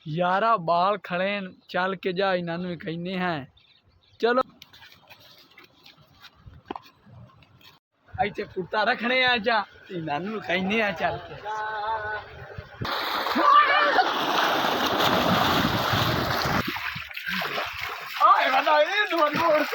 यारा बाल खड़े चल के जा इन्होंने कहने हैं चलो ऐसे कुर्ता रखने आ जा इन्होंने कहने हैं चल के आए बताओ ये दुआर बोल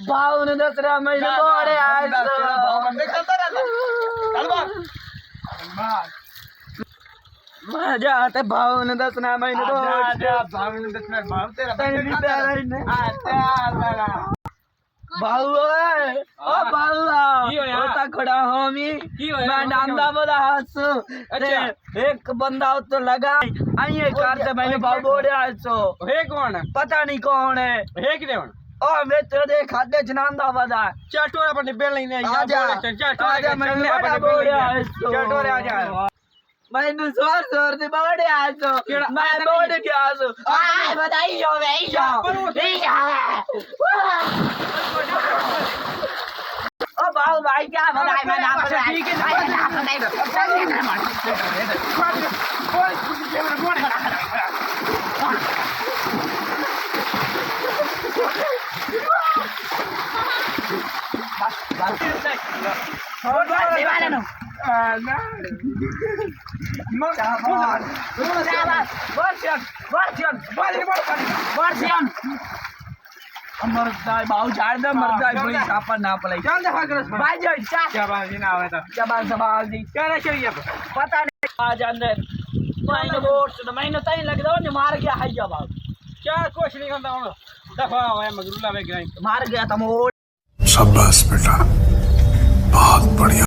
भाव ने दसरा महीने बोड़े आए मजा आते भाव ने दसना महीने भाव ने दसना भाव तेरा भाऊ ओ बाबा होता खड़ा होमी मैं नामदा बोला हंसू एक बंदा तो लगा आइए करते मैंने भाव बोले हंसो हे कौन है पता नहीं कौन है हे कि कौन ओ मैं तेरे देख खाते जनामदा बता चटोरा पर बेल नहीं नहीं आजा मैंने बोले हंसो चटोरे आजा मैंने जोर जोर से बोले हंसो मैं बोल के हंसो आ बताइयो भैया ओ बाबू भाई क्या बताए मैं नाम बताए ठीक है नाम बताए मरदा बाऊ झाड़ दे मरदा बड़ी छापा ना पलाई चल देखा कर भाई जो क्या बात ना आवे तो क्या बात सवाल दी क्या चाहिए पता नहीं आज अंदर मैंने वोट तो मैंने तई लग दो ने मार गया हैया बाबू क्या कुछ नहीं करता हूं दफा है मगरूला में गिराई मार गया तुम शाबाश बेटा बहुत बढ़िया।